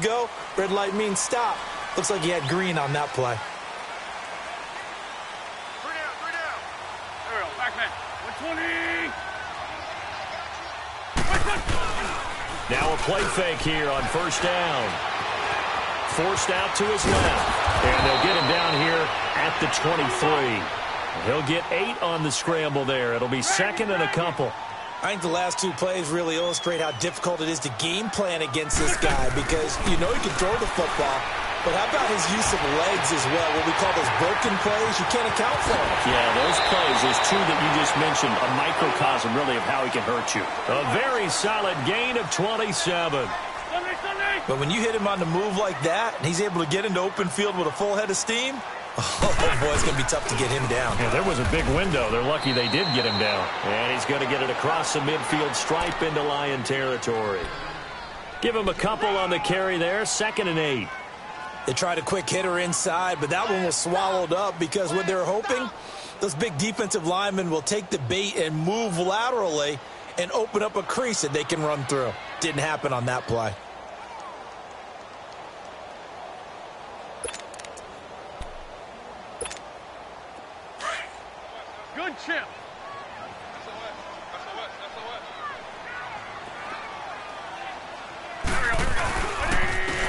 Go. Red light means stop. Looks like he had green on that play. Three down. There we go. Back man. 120. Now a play fake here on first down. Forced out to his left. And they'll get him down here at the 23. He'll get 8 on the scramble there. It'll be second and a couple. I think the last two plays really illustrate how difficult it is to game plan against this guy because you know he can throw the football, but how about his use of legs as well, what we call those broken plays? You can't account for them. Yeah, those plays, those two that you just mentioned, a microcosm really of how he can hurt you. A very solid gain of 27. But when you hit him on the move like that, and he's able to get into open field with a full head of steam, oh, boy, it's going to be tough to get him down. Yeah, there was a big window. They're lucky they did get him down. And he's going to get it across the midfield stripe into Lion territory. Give him a couple on the carry there. Second and 8. They tried a quick hitter inside, but that one was swallowed up because what they're hoping, those big defensive linemen will take the bait and move laterally and open up a crease that they can run through. Didn't happen on that play. Good chip.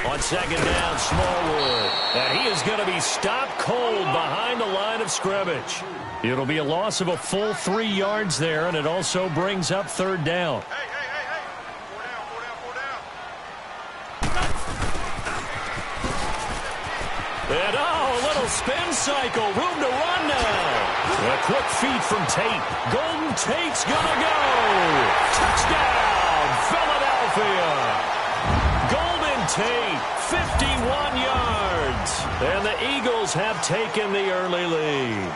On second down, Smallwood. And he is going to be stopped cold behind the line of scrimmage. It'll be a loss of a full 3 yards there, and it also brings up third down. Hey. 4 down. And a little spin cycle. Room to run now. A quick feed from Tate. Golden Tate's gonna go. Touchdown, Philadelphia. Golden Tate, 51 yards. And the Eagles have taken the early lead.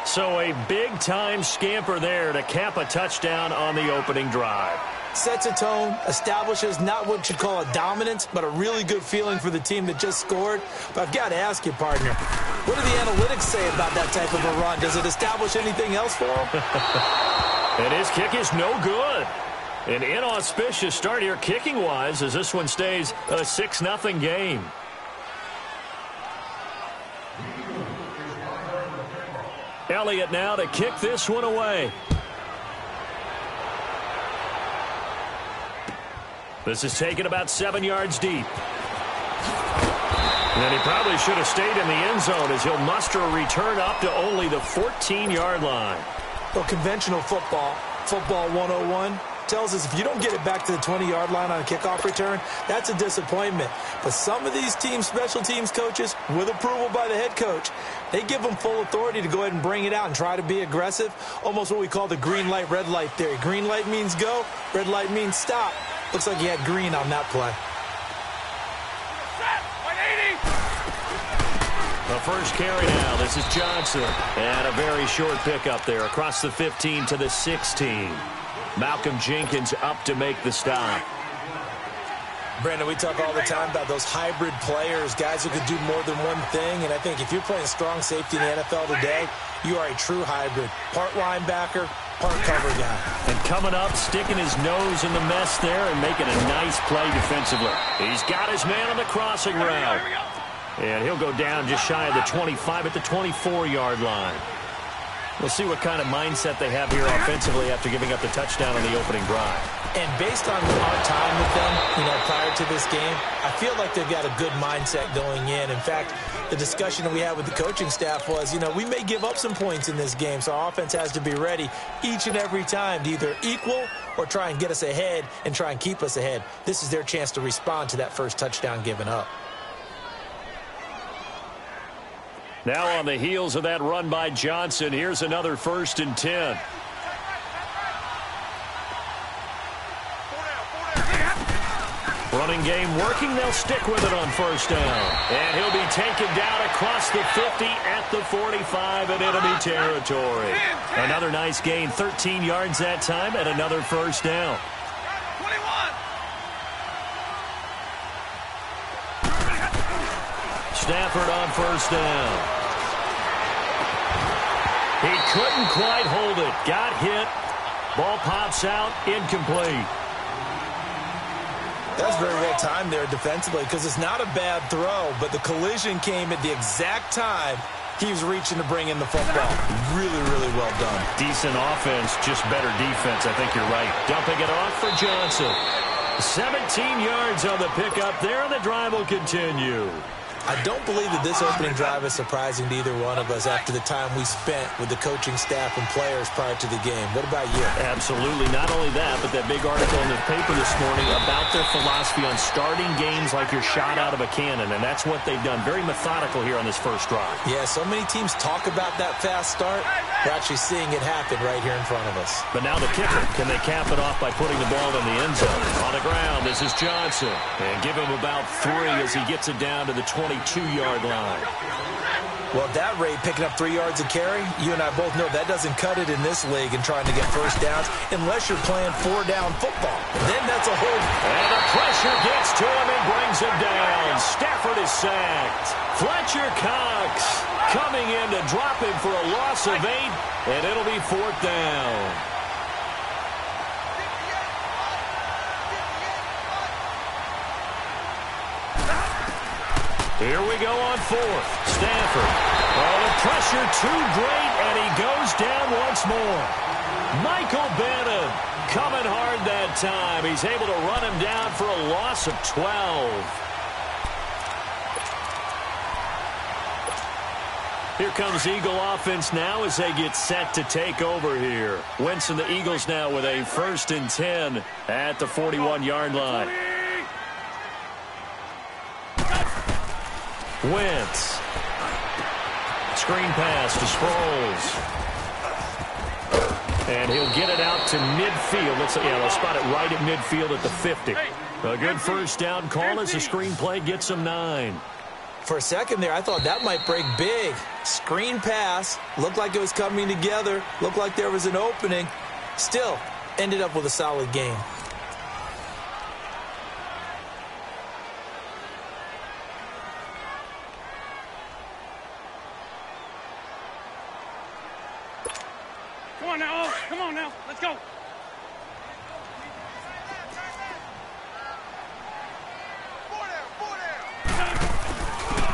So a big-time scamper there to cap a touchdown on the opening drive. Sets a tone, establishes not what you'd call a dominance, but a really good feeling for the team that just scored. But I've got to ask you, partner, what do the analytics say about that type of a run? Does it establish anything else for him? And his kick is no good. An inauspicious start here kicking-wise as this one stays a 6-0 game. Elliott now to kick this one away. This is taken about 7 yards deep. And he probably should have stayed in the end zone as he'll muster a return up to only the 14-yard line. Well, conventional football 101, tells us if you don't get it back to the 20-yard line on a kickoff return, that's a disappointment. But some of these teams, special teams coaches, with approval by the head coach, they give them full authority to go ahead and bring it out and try to be aggressive, almost what we call the green light, red light theory. Green light means go, red light means stop. Looks like he had green on that play. The first carry now. This is Johnson. And a very short pickup there across the 15 to the 16. Malcolm Jenkins up to make the stop. Brandon, we talk all the time about those hybrid players, guys who could do more than one thing. And I think if you're playing strong safety in the NFL today, you are a true hybrid. Part linebacker, part cover guy. And coming up, sticking his nose in the mess there and making a nice play defensively. He's got his man on the crossing route. And he'll go down just shy of the 25 at the 24-yard line. We'll see what kind of mindset they have here offensively after giving up the touchdown on the opening drive. And based on our time with them, prior to this game, I feel like they've got a good mindset going in. In fact, the discussion that we had with the coaching staff was, we may give up some points in this game, so our offense has to be ready each and every time to either equal or try and get us ahead and try and keep us ahead. This is their chance to respond to that first touchdown given up. Now on the heels of that run by Johnson, here's another 1st and 10. Running game working. They'll stick with it on first down. And he'll be taken down across the 50 at the 45 in enemy territory. Another nice gain, 13 yards that time, and another first down. Stafford on first down. He couldn't quite hold it. Got hit. Ball pops out. Incomplete. That's very well timed there defensively because it's not a bad throw, but the collision came at the exact time he was reaching to bring in the football. Really, really well done. Decent offense, just better defense. I think you're right. Dumping it off for Johnson. 17 yards on the pickup there, and the drive will continue. I don't believe that this opening drive is surprising to either one of us after the time we spent with the coaching staff and players prior to the game. What about you? Absolutely. Not only that, but that big article in the paper this morning about their philosophy on starting games like you're shot out of a cannon, and that's what they've done. Very methodical here on this first drive. Yeah, so many teams talk about that fast start. We're actually seeing it happen right here in front of us. But now the kicker. Can they cap it off by putting the ball in the end zone? On the ground, this is Johnson. And give him about 3 as he gets it down to the 22-yard line. Well, at that rate, picking up 3 yards a carry, you and I both know that doesn't cut it in this league and trying to get first downs unless you're playing 4-down football. Then that's a hold. And the pressure gets to him and brings him down. Stafford is sacked. Fletcher Cox coming in to drop him for a loss of 8, and it'll be 4th down. Here we go on 4th. Stafford. Oh, the pressure too great, and he goes down once more. Michael Bannon coming hard that time. He's able to run him down for a loss of 12. Here comes Eagle offense now as they get set to take over here. Wentz and the Eagles now with a 1st and 10 at the 41-yard line. Wentz. Screen pass to Sproles. And he'll get it out to midfield. They'll spot it right at midfield at the 50. A good first down call as the screen play gets him 9. For a second there, I thought that might break big. Screen pass. Looked like it was coming together. Looked like there was an opening. Still, ended up with a solid game. Come on now. Come on now. Let's go.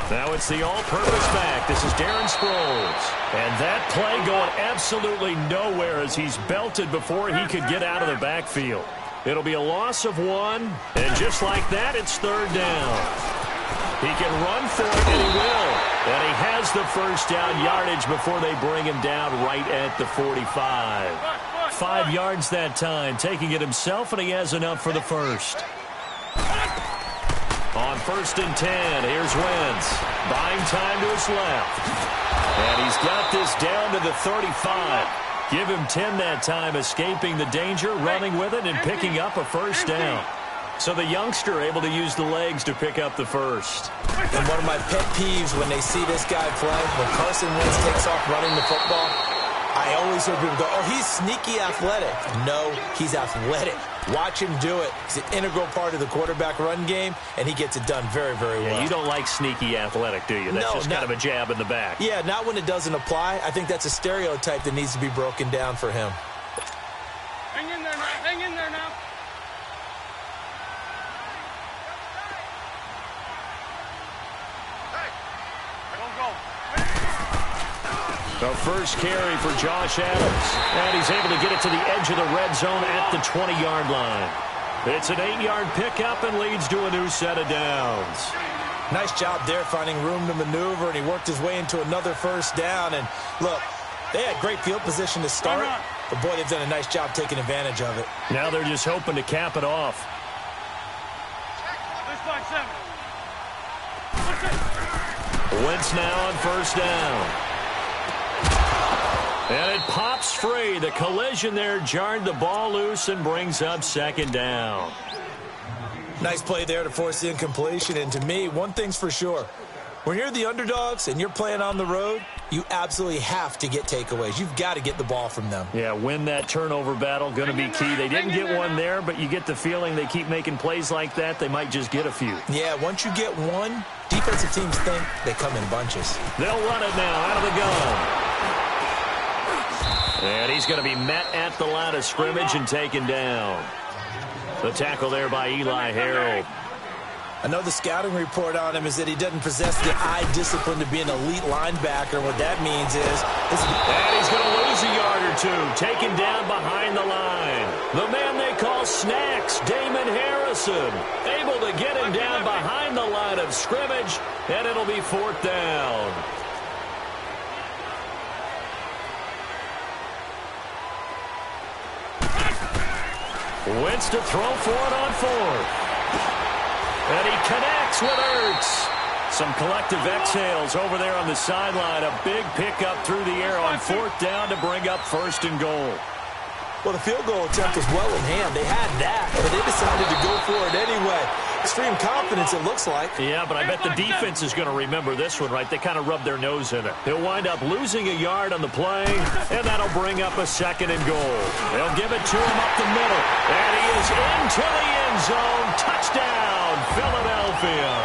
Now it's the all-purpose back. This is Darren Sproles. And that play going absolutely nowhere as he's belted before he could get out of the backfield. It'll be a loss of 1, and just like that, it's 3rd down. He can run for it, and he will. And he has the first down yardage before they bring him down right at the 45. 5 yards that time, taking it himself, and he has enough for the first. On 1st and 10, here's Wentz. Buying time to his left. And he's got this down to the 35. Give him 10 that time, escaping the danger, running with it, and picking up a first down. So the youngster able to use the legs to pick up the first. And one of my pet peeves when they see this guy play, when Carson Wentz takes off running the football, I always hear people go, oh, he's sneaky athletic. No, he's athletic. Watch him do it. He's an integral part of the quarterback run game, and he gets it done very, very well. Yeah, you don't like sneaky athletic, do you? That's just kind of a jab in the back. Yeah, not when it doesn't apply. I think that's a stereotype that needs to be broken down for him. Hang in there now. Hang in there now. Hey, don't go. The first carry for Josh Adams. And he's able to get it to the edge of the red zone at the 20-yard line. It's an 8-yard pickup and leads to a new set of downs. Nice job there finding room to maneuver, and he worked his way into another first down. And look, they had great field position to start, but boy, they've done a nice job taking advantage of it. Now they're just hoping to cap it off. Wentz now on first down. And it pops free. The collision there jarred the ball loose and brings up 2nd down. Nice play there to force the incompletion. And to me, one thing's for sure. When you're the underdogs and you're playing on the road, you absolutely have to get takeaways. You've got to get the ball from them. Yeah, win that turnover battle. Going to be key. They didn't get one there, but you get the feeling they keep making plays like that, they might just get a few. Yeah, once you get one, defensive teams think they come in bunches. They'll run it now out of the gun. And he's going to be met at the line of scrimmage and taken down. The tackle there by Eli Harold. I know the scouting report on him is that he doesn't possess the eye discipline to be an elite linebacker. What that means is... And he's going to lose a yard or two, taken down behind the line. The man they call Snacks, Damon Harrison, able to get him down behind the line of scrimmage, and it'll be 4th down. Wentz to throw for it on 4th. And he connects with Ertz. Some collective exhales over there on the sideline. A big pickup through the air on 4th down to bring up 1st and goal. Well, the field goal attempt was well in hand. They had that, but they decided to go for it anyway. Extreme confidence, it looks like. Yeah, but I bet the defense is going to remember this one, right? They kind of rubbed their nose in it. They'll wind up losing a yard on the play, and that'll bring up a 2nd and goal. They'll give it to him up the middle, and he is into the end zone. Touchdown, Philadelphia.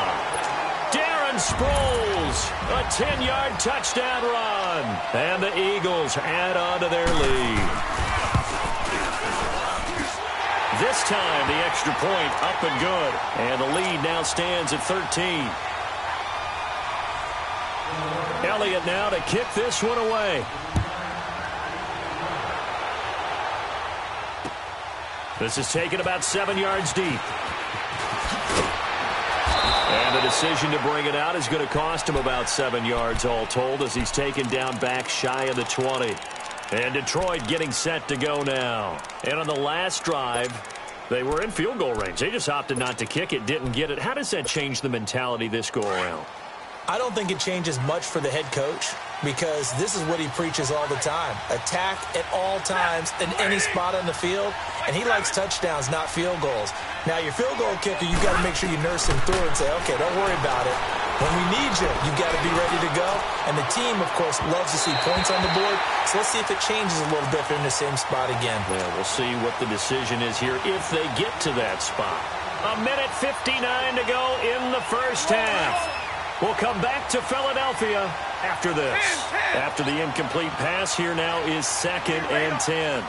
Darren Sproles, a 10-yard touchdown run, and the Eagles add on to their lead. This time, the extra point up and good. And the lead now stands at 13. Elliott now to kick this one away. This is taken about 7 yards deep. And the decision to bring it out is going to cost him about 7 yards all told as he's taken down back shy of the 20. And Detroit getting set to go now. And on the last drive, they were in field goal range. They just opted not to kick it, didn't get it. How does that change the mentality this go-around? I don't think it changes much for the head coach because this is what he preaches all the time. Attack at all times in any spot on the field, and he likes touchdowns, not field goals. Now, your field goal kicker, you've got to make sure you nurse him through and say, okay, don't worry about it. When we need you, you've got to be ready to go. And the team, of course, loves to see points on the board. So let's see if it changes a little bit if they're in the same spot again. Well, we'll see what the decision is here if they get to that spot. 1:59 to go in the first half. We'll come back to Philadelphia after this. After the incomplete pass, here now is 2nd and 10.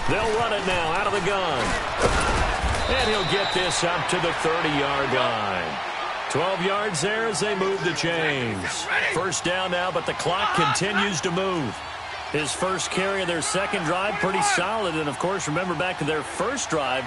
They'll run it now out of the gun. And he'll get this up to the 30-yard line. 12 yards there as they move the chains. First down now, but the clock continues to move. His first carry of their second drive, pretty solid. And, of course, remember back to their first drive,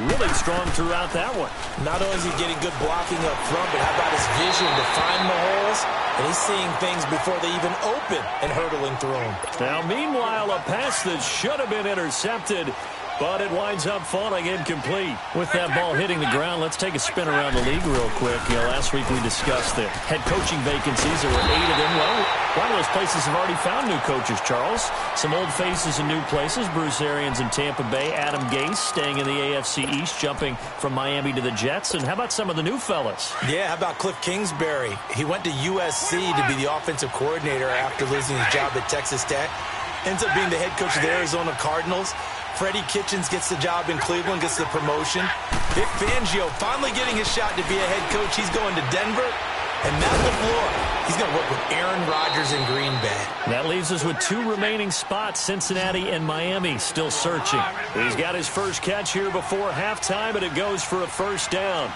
really strong throughout that one. Not only is he getting good blocking up front, but how about his vision to find the holes? And he's seeing things before they even open and hurtling through them. Now, meanwhile, a pass that should have been intercepted, but it winds up falling incomplete. With that ball hitting the ground, let's take a spin around the league real quick. You know, last week we discussed the head coaching vacancies. There were 8 of them. Well, a lot of those places have already found new coaches, Charles. Some old faces in new places. Bruce Arians in Tampa Bay. Adam Gase staying in the AFC East, jumping from Miami to the Jets. And how about some of the new fellas? Yeah, how about Cliff Kingsbury? He went to USC to be the offensive coordinator after losing his job at Texas Tech. Ends up being the head coach of the Arizona Cardinals. Freddie Kitchens gets the job in Cleveland, gets the promotion. Vic Fangio finally getting his shot to be a head coach. He's going to Denver. And Matt LaFleur, he's going to work with Aaron Rodgers in Green Bay. That leaves us with 2 remaining spots, Cincinnati and Miami, still searching. He's got his first catch here before halftime, and it goes for a first down.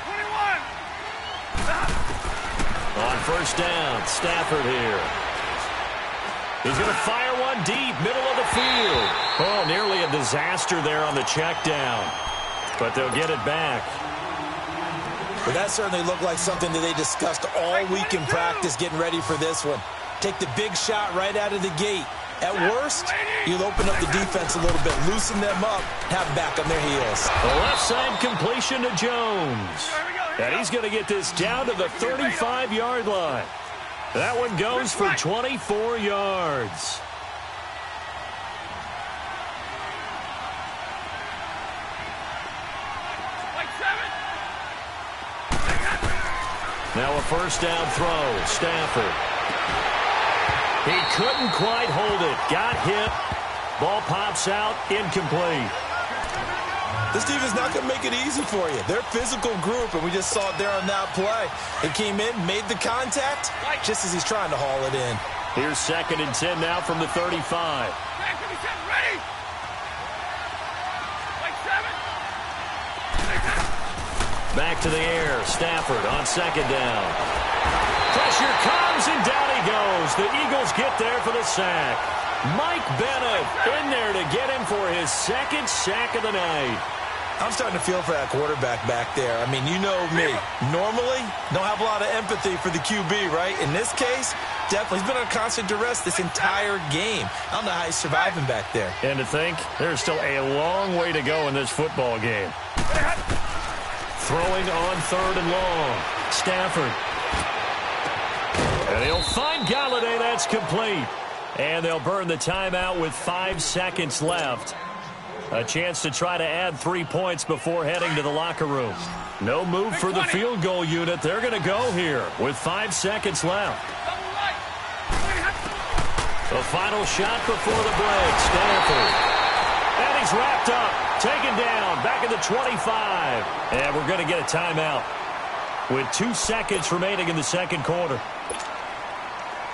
21. On first down, Stafford here. He's going to fire one deep, middle of the field. Oh, nearly a disaster there on the check down. But they'll get it back. But that certainly looked like something that they discussed all week in practice getting ready for this one. Take the big shot right out of the gate. At worst, you'll open up the defense a little bit, loosen them up, have back on their heels. The left side completion to Jones. And he's going to get this down to the 35-yard line. That one goes for 24 yards. Now a first down throw. Stafford. He couldn't quite hold it. Got hit. Ball pops out. Incomplete. This team is not going to make it easy for you. They're a physical group, and we just saw it there on that play. He came in, made the contact, just as he's trying to haul it in. Here's 2nd and 10 now from the 35. Back to the air. Stafford on second down. Pressure comes, and down he goes. The Eagles get there for the sack. Mike Bennett in there to get him for his second sack of the night. I'm starting to feel for that quarterback back there. I mean, you know me. Normally, don't have a lot of empathy for the QB, right? In this case, definitely. He's been under constant duress this entire game. I don't know how he's surviving back there. And to think, there's still a long way to go in this football game. Throwing on third and long. Stafford. And he'll find Galladay. That's complete. And they'll burn the timeout with 5 seconds left. A chance to try to add 3 points before heading to the locker room. No move for the field goal unit. They're going to go here with 5 seconds left. The final shot before the break. Stafford. And he's wrapped up. Taken down. Back at the 25. And we're going to get a timeout with 2 seconds remaining in the second quarter.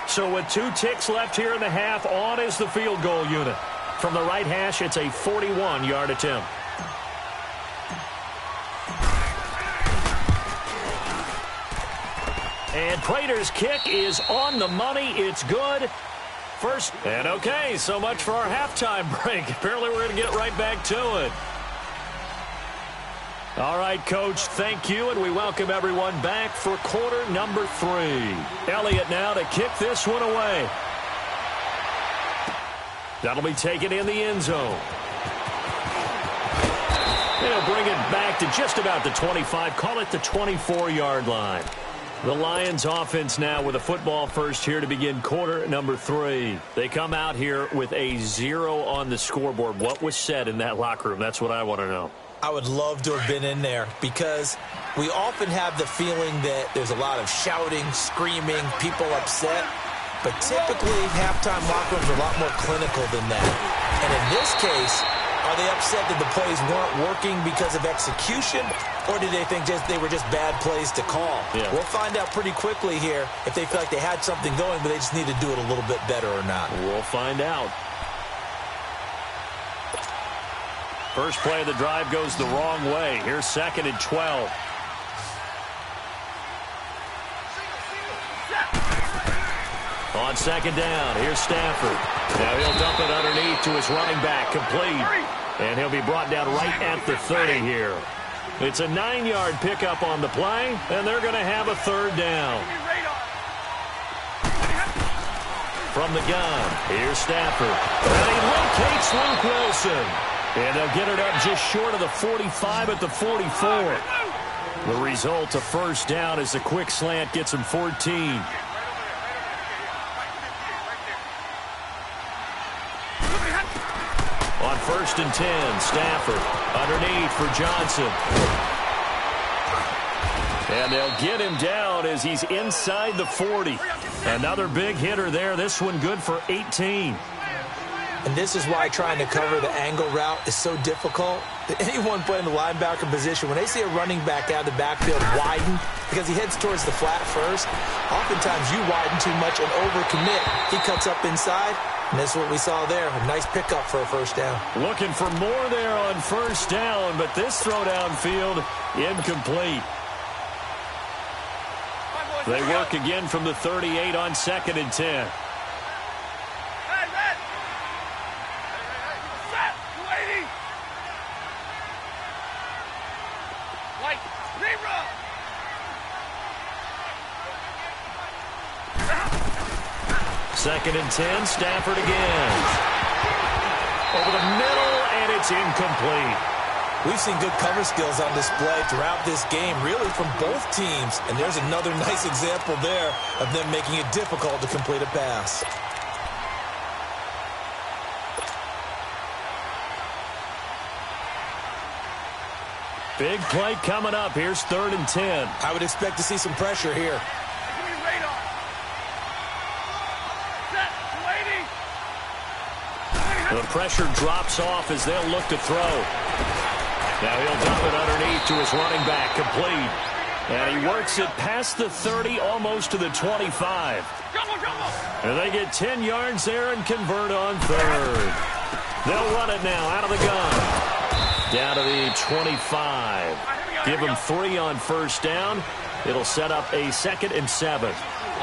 So with 2 ticks left here in the half, on is the field goal unit. From the right hash, it's a 41-yard attempt. And Prater's kick is on the money. It's good. First, and okay, so much for our halftime break. Apparently we're going to get right back to it. All right, Coach, thank you, and we welcome everyone back for quarter number 3. Elliott now to kick this one away. That'll be taken in the end zone. They'll bring it back to just about the 25, call it the 24-yard line. The Lions offense now with a football first here to begin quarter number 3. They come out here with a 0 on the scoreboard. What was said in that locker room? That's what I want to know. I would love to have been in there because we often have the feeling that there's a lot of shouting, screaming, people upset. But typically, halftime locker rooms are a lot more clinical than that. And in this case, are they upset that the plays weren't working because of execution? Or do they think they were just bad plays to call? Yeah. We'll find out pretty quickly here if they feel like they had something going, but they just need to do it a little bit better or not. We'll find out. First play of the drive goes the wrong way. Here's 2nd and 12. On second down, here's Stafford. Now he'll dump it underneath to his running back, complete. And he'll be brought down right at the 30 here. It's a 9-yard pickup on the play, and they're going to have a 3rd down. From the gun, here's Stafford. And he locates Luke Wilson. And they'll get it up just short of the 45 at the 44. The result, a first down as the quick slant gets him 14. On 1st and 10, Stafford underneath for Johnson. And they'll get him down as he's inside the 40. Another big hitter there. This one good for 18. And this is why trying to cover the angle route is so difficult. Anyone playing the linebacker position, when they see a running back out of the backfield widen, because he heads towards the flat first, oftentimes you widen too much and overcommit. He cuts up inside, and that's what we saw there. A nice pickup for a first down. Looking for more there on first down, but this throw downfield incomplete. They work again from the 38 on 2nd and 10. Second and 10, Stafford again. Over the middle, and it's incomplete. We've seen good cover skills on display throughout this game, really from both teams. And there's another nice example there of them making it difficult to complete a pass. Big play coming up. Here's 3rd and 10. I would expect to see some pressure here. The pressure drops off as they'll look to throw. Now he'll dump it underneath to his running back, complete. And he works it past the 30, almost to the 25. And they get 10 yards there and convert on 3rd. They'll run it now out of the gun. Down to the 25. Give him 3 on first down. It'll set up a 2nd and 7.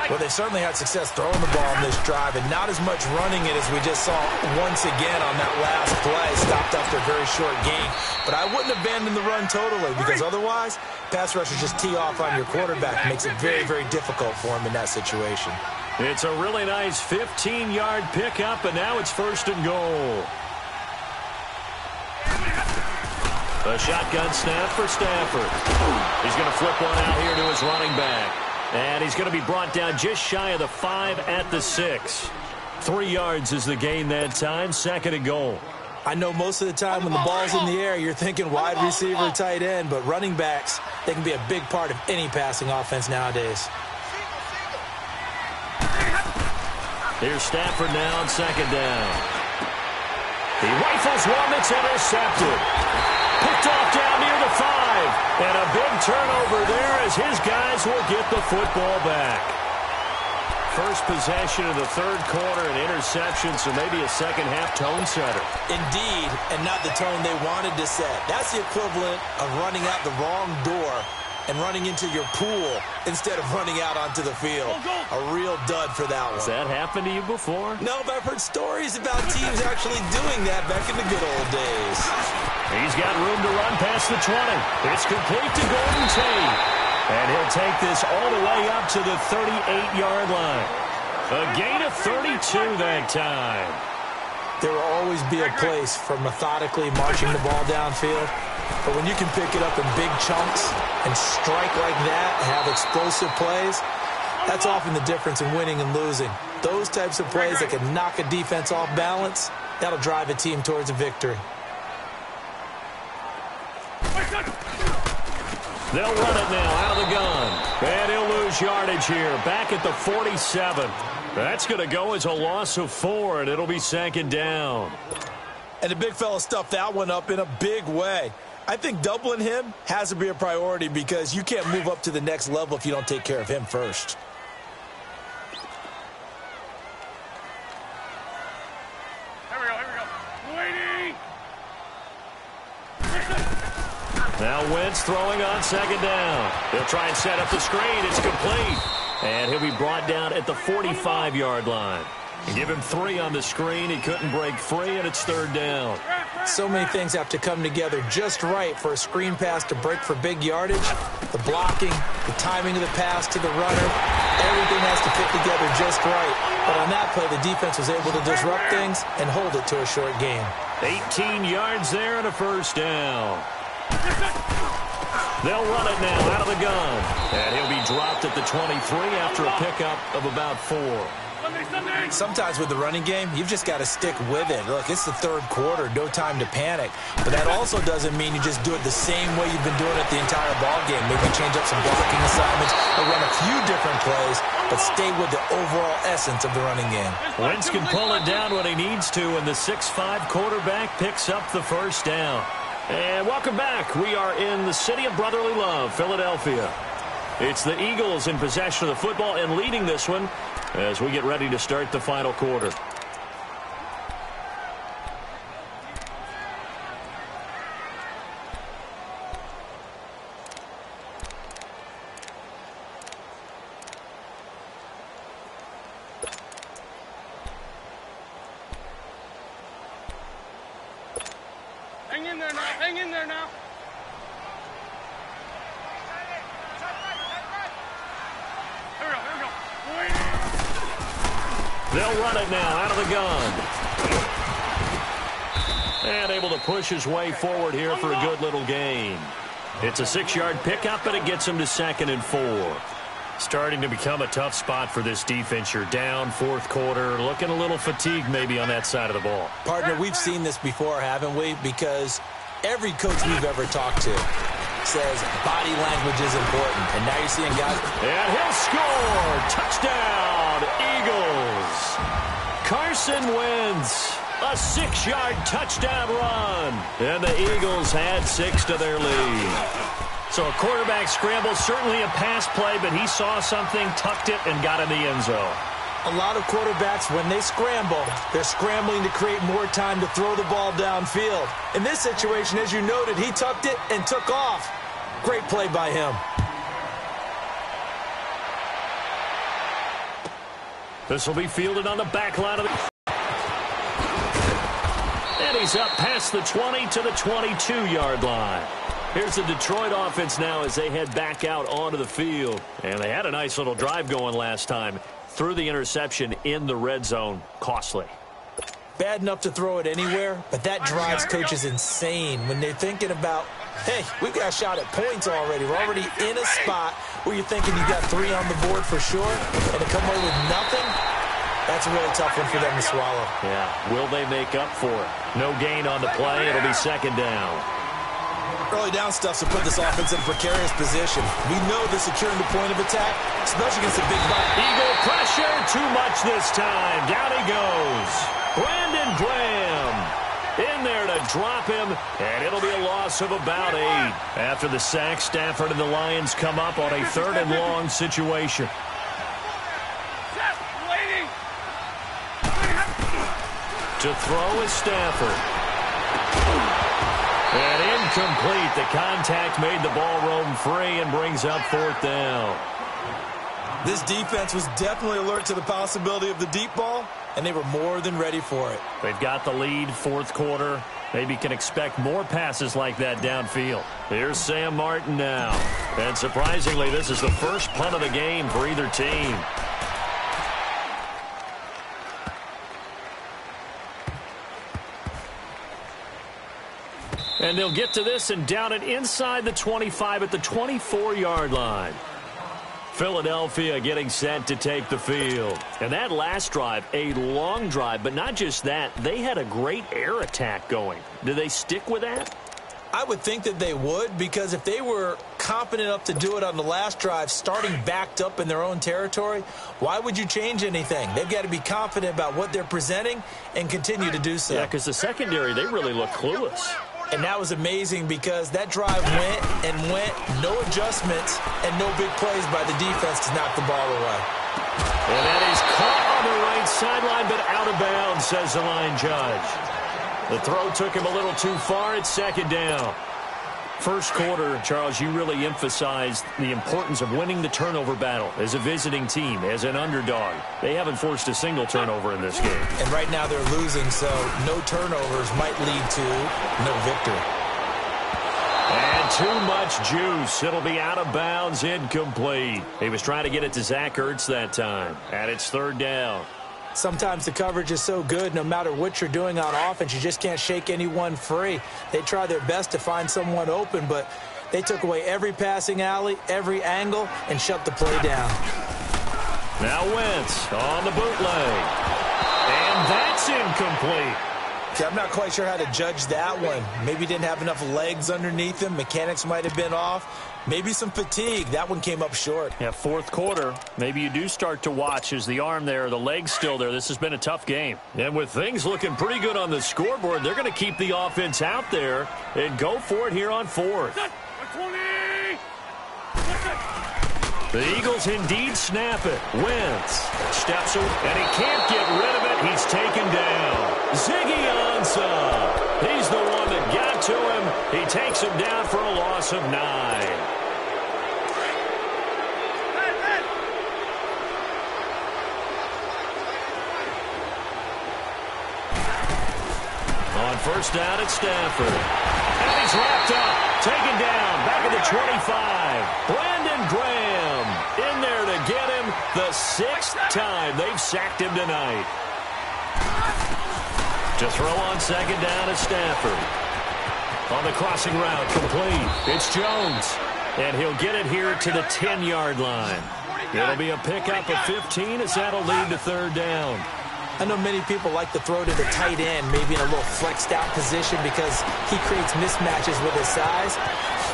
Well, they certainly had success throwing the ball in this drive and not as much running it as we just saw once again on that last play. Stopped after a very short gain. But I wouldn't abandon the run totally because otherwise, pass rushers just tee off on your quarterback. Makes it very, very difficult for him in that situation. It's a really nice 15-yard pickup, and now it's 1st and goal. A shotgun snap for Stafford. He's going to flip one out here to his running back. And he's going to be brought down just shy of the 5 at the 6. 3 yards is the gain that time, 2nd and goal. I know most of the time when the ball's in the air, you're thinking wide receiver, tight end, but running backs, they can be a big part of any passing offense nowadays. Here's Stafford now on 2nd down. He rifles one that's intercepted. Picked off down near the 5. And a big turnover there as his guys will get the football back. First possession of the 3rd quarter, an interception, so maybe a second-half tone setter. Indeed, and not the tone they wanted to set. That's the equivalent of running out the wrong door and running into your pool instead of running out onto the field. A real dud for that one. Has that happened to you before? No, but I've heard stories about teams actually doing that back in the good old days. He's got room to run past the 20. It's complete to Golden Tate. And he'll take this all the way up to the 38-yard line. A gain of 32 that time. There will always be a place for methodically marching the ball downfield. But when you can pick it up in big chunks and strike like that, have explosive plays, that's often the difference in winning and losing. Those types of plays that can knock a defense off balance, that'll drive a team towards a victory. They'll run it now out of the gun. And he'll lose yardage here. Back at the 47. That's going to go as a loss of 4, and it'll be 2nd down. And the big fella stuffed that one up in a big way. I think doubling him has to be a priority because you can't move up to the next level if you don't take care of him first. Here we go. Waiting. Now Wentz throwing on 2nd down. He'll try and set up the screen. It's complete. And he'll be brought down at the 45-yard line. And give him 3 on the screen. He couldn't break free, and it's 3rd down. So many things have to come together just right for a screen pass to break for big yardage. The blocking, the timing of the pass to the runner, everything has to fit together just right. But on that play, the defense was able to disrupt things and hold it to a short gain. 18 yards there and a 1st down. They'll run it now out of the gun. And he'll be dropped at the 23 after a pickup of about 4. Sometimes with the running game, you've just got to stick with it. Look, it's the 3rd quarter, no time to panic. But that also doesn't mean you just do it the same way you've been doing it the entire ball game. Maybe change up some blocking assignments or run a few different plays, but stay with the overall essence of the running game. Wentz can pull it down when he needs to, and the 6'5" quarterback picks up the 1st down. And welcome back. We are in the city of brotherly love, Philadelphia. It's the Eagles in possession of the football and leading this one as we get ready to start the final quarter. Hang in there now. Hang in there now. Here we go. Waiting. They'll run it now out of the gun. And able to push his way forward here for a good little gain. It's a 6-yard pickup, and it gets him to 2nd and 4. Starting to become a tough spot for this defense. You're down 4th quarter, looking a little fatigued maybe on that side of the ball. Partner, we've seen this before, haven't we? Because every coach we've ever talked to says body language is important. And now you're seeing guys. And he'll score. Touchdown, Eagles. Carson Wentz. A 6-yard touchdown run. And the Eagles had 6 to their lead. So a quarterback scramble, certainly a pass play, but he saw something, tucked it, and got in the end zone. A lot of quarterbacks, when they scramble, they're scrambling to create more time to throw the ball downfield. In this situation, as you noted, he tucked it and took off. Great play by him. This will be fielded on the back line of the... And he's up past the 20 to the 22-yard line. Here's the Detroit offense now as they head back out onto the field. And they had a nice little drive going last time. Threw the interception in the red zone. Costly. Bad enough to throw it anywhere, but that drives coaches insane when they're thinking about, hey, we've got a shot at points already. We're already in a spot where you're thinking you got 3 on the board for sure, and to come away with nothing, that's a really tough one for them to swallow. Yeah, will they make up for it? No gain on the play. It'll be second down. Early down stuff to put this offense in a precarious position. We know they're securing the point of attack, especially against a big body. Eagle pressure, too much this time. Down he goes. Brandon Graham in there to drop him, and it'll be a loss of about 8. After the sack, Stafford and the Lions come up on a 3rd and long situation. To throw is Stafford. And incomplete. The contact made the ball roam free and brings up 4th down. This defense was definitely alert to the possibility of the deep ball, and they were more than ready for it. They've got the lead, 4th quarter. Maybe can expect more passes like that downfield. Here's Sam Martin now. And surprisingly, this is the first punt of the game for either team. And they'll get to this and down it inside the 25 at the 24-yard line. Philadelphia getting set to take the field. And that last drive, a long drive, but not just that. They had a great air attack going. Do they stick with that? I would think that they would, because if they were confident enough to do it on the last drive, starting backed up in their own territory, why would you change anything? They've got to be confident about what they're presenting and continue to do so. Yeah, because the secondary, they really look clueless. And that was amazing because that drive went and went, no adjustments, and no big plays by the defense to knock the ball away. And that is caught on the right sideline, but out of bounds, says the line judge. The throw took him a little too far. It's second down. First quarter, Charles, you really emphasized the importance of winning the turnover battle as a visiting team, as an underdog. They haven't forced a single turnover in this game. And right now they're losing, so no turnovers might lead to no victory. And too much juice. It'll be out of bounds, incomplete. He was trying to get it to Zach Ertz that time. And it's 3rd down. Sometimes the coverage is so good, no matter what you're doing on offense, you just can't shake anyone free. They try their best to find someone open, but they took away every passing alley, every angle, and shut the play down. Now Wentz on the bootleg. And that's incomplete. See, I'm not quite sure how to judge that one. Maybe didn't have enough legs underneath him. Mechanics might have been off. Maybe some fatigue. That one came up short. Yeah, 4th quarter. Maybe you do start to watch as the arm there, the leg's still there. This has been a tough game. And with things looking pretty good on the scoreboard, they're going to keep the offense out there and go for it here on 4th. The Eagles indeed snap it. Wentz steps away, and he can't get rid of it. He's taken down. Ziggy Ansah. He's the one that got to him. He takes him down for a loss of 9. On first down, it's Stafford. And he's wrapped up. Taken down. Back at the 25. Brandon Graham in there to get him the 6th time they've sacked him tonight. To throw on second down is Stafford. On the crossing route, complete. It's Jones. And he'll get it here to the 10-yard line. It'll be a pickup of 15 as that'll lead to 3rd down. I know many people like to throw to the tight end, maybe in a little flexed out position because he creates mismatches with his size.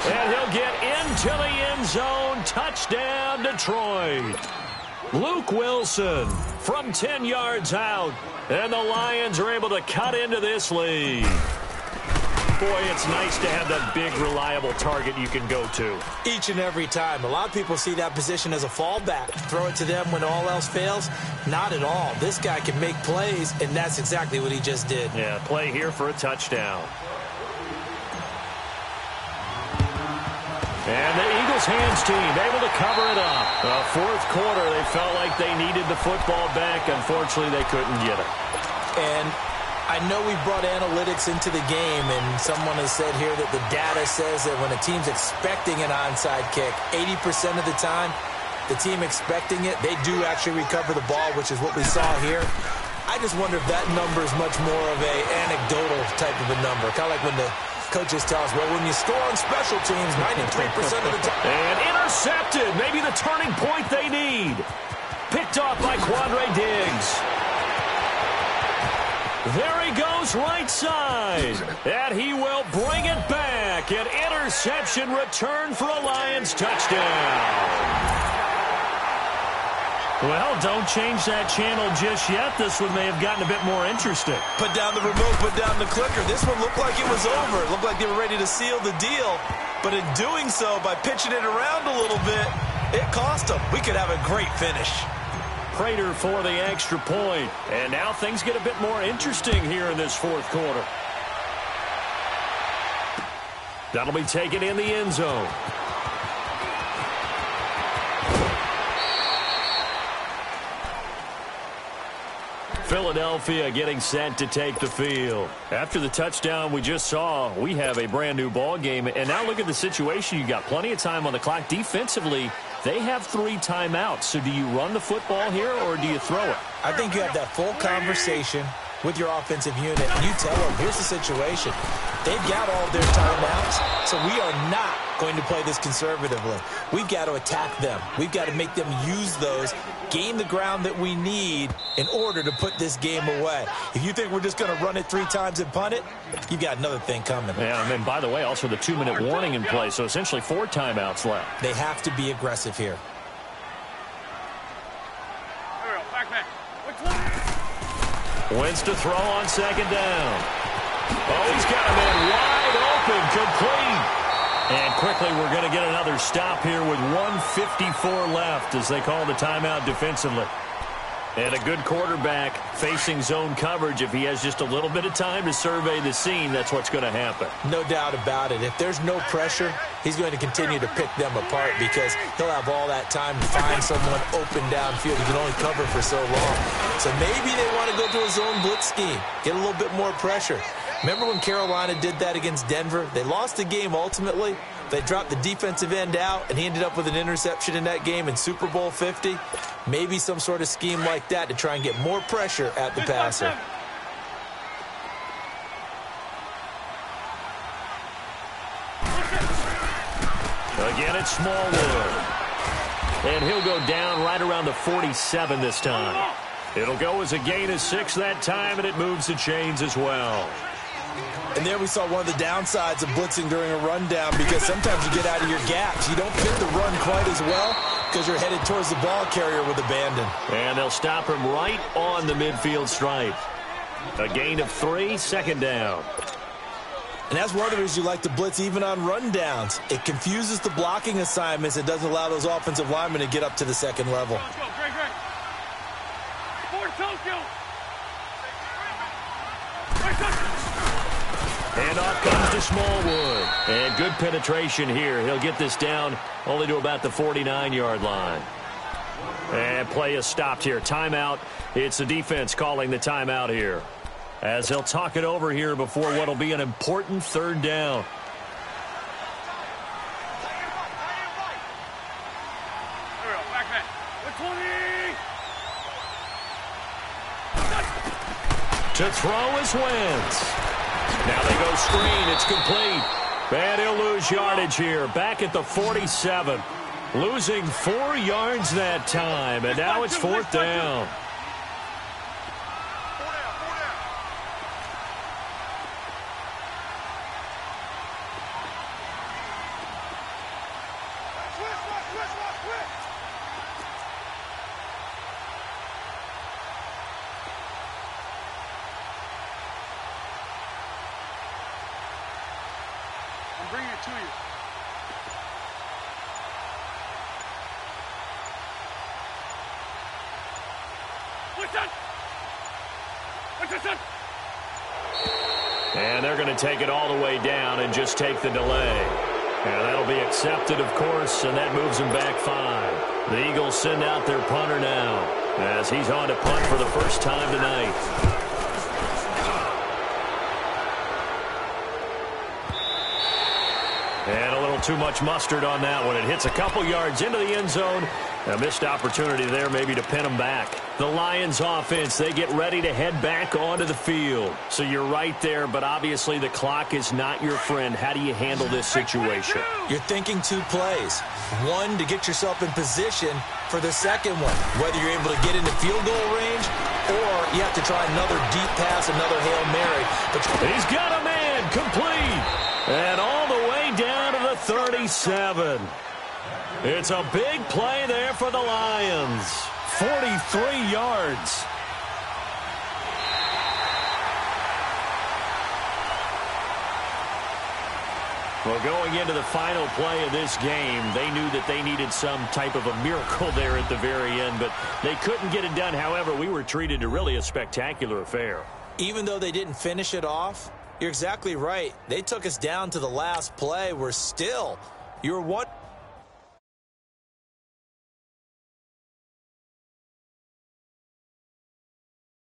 And he'll get into the end zone. Touchdown, Detroit. Luke Wilson from 10 yards out. And the Lions are able to cut into this lead. Boy, it's nice to have that big, reliable target you can go to. Each and every time. A lot of people see that position as a fallback. Throw it to them when all else fails. Not at all. This guy can make plays, and that's exactly what he just did. Yeah, play here for a touchdown. And the Eagles hands team able to cover it up. The fourth quarter, they felt like they needed the football back. Unfortunately, they couldn't get it. And I know we brought analytics into the game, and someone has said here that the data says that when a team's expecting an onside kick, 80% of the time, the team expecting it, they do actually recover the ball, which is what we saw here. I just wonder if that number is much more of a anecdotal type of a number. Kind of like when the coaches tell us, well, when you score on special teams, 93% of the time. And intercepted. Maybe the turning point they need. Picked off by Quandre Diggs. There he goes right side. And he will bring it back. An interception return for a Lions touchdown. Well, don't change that channel just yet. This one may have gotten a bit more interesting. Put down the remote, put down the clicker. This one looked like it was over. It looked like they were ready to seal the deal. But in doing so, by pitching it around a little bit, it cost them. We could have a great finish. Prater for the extra point. And now things get a bit more interesting here in this fourth quarter. That'll be taken in the end zone. Philadelphia getting set to take the field. After the touchdown we just saw, we have a brand new ball game. And now look at the situation. You got plenty of time on the clock. Defensively, they have 3 timeouts. So do you run the football here or do you throw it? I think you have that full conversation with your offensive unit, and you tell them, here's the situation. They've got all their timeouts, so we are not going to play this conservatively. We've got to attack them. We've got to make them use those, gain the ground that we need in order to put this game away. If you think we're just going to run it 3 times and punt it, you've got another thing coming. Yeah, and by the way, also the 2-minute warning in play, so essentially 4 timeouts left. They have to be aggressive here. Wins to throw on second down. Oh, he's got a man wide open, complete. And quickly we're going to get another stop here with 1:54 left as they call the timeout defensively. And a good quarterback facing zone coverage. If he has just a little bit of time to survey the scene, that's what's going to happen. No doubt about it. If there's no pressure, he's going to continue to pick them apart because he'll have all that time to find someone open downfield. He can only cover for so long. So maybe they want to go to a zone blitz scheme, get a little bit more pressure. Remember when Carolina did that against Denver? They lost the game ultimately. They dropped the defensive end out, and he ended up with an interception in that game in Super Bowl 50. Maybe some sort of scheme like that to try and get more pressure at the passer. Again, it's Smallwood. And he'll go down right around the 47 this time. It'll go as a gain of 6 that time, and it moves the chains as well. And there we saw one of the downsides of blitzing during a rundown because sometimes you get out of your gaps. You don't fit the run quite as well because you're headed towards the ball carrier with abandon. And they'll stop him right on the midfield stripe. A gain of 3, second down. And that's one of the reasons you like to blitz even on rundowns. It confuses the blocking assignments. It doesn't allow those offensive linemen to get up to the second level. Let's go, Greg. Forward, Tokyo. And off comes to Smallwood. And good penetration here. He'll get this down only to about the 49-yard line. And play is stopped here. Timeout. It's the defense calling the timeout here, as they'll talk it over here before what will be an important third down. To throw is Wentz. Now they go screen. It's complete. And he'll lose yardage here. Back at the 47. Losing 4 yards that time. And now it's 4th down. I'm bringing it to you. And they're going to take it all the way down and just take the delay. And that'll be accepted, of course, and that moves them back 5. The Eagles send out their punter now as he's on to punt for the first time tonight. And a little too much mustard on that one. It hits a couple yards into the end zone. A missed opportunity there maybe to pin them back. The Lions offense, they get ready to head back onto the field. So you're right there, but obviously the clock is not your friend. How do you handle this situation? You're thinking 2 plays. One, to get yourself in position for the second one, whether you're able to get into field goal range or you have to try another deep pass, another Hail Mary. But he's got a man complete. And all the way down to the 37. It's a big play there for the Lions. 43 yards. Well, going into the final play of this game, they knew that they needed some type of a miracle there at the very end, but they couldn't get it done. However, we were treated to really a spectacular affair. Even though they didn't finish it off, you're exactly right. They took us down to the last play. We're still, you're wondering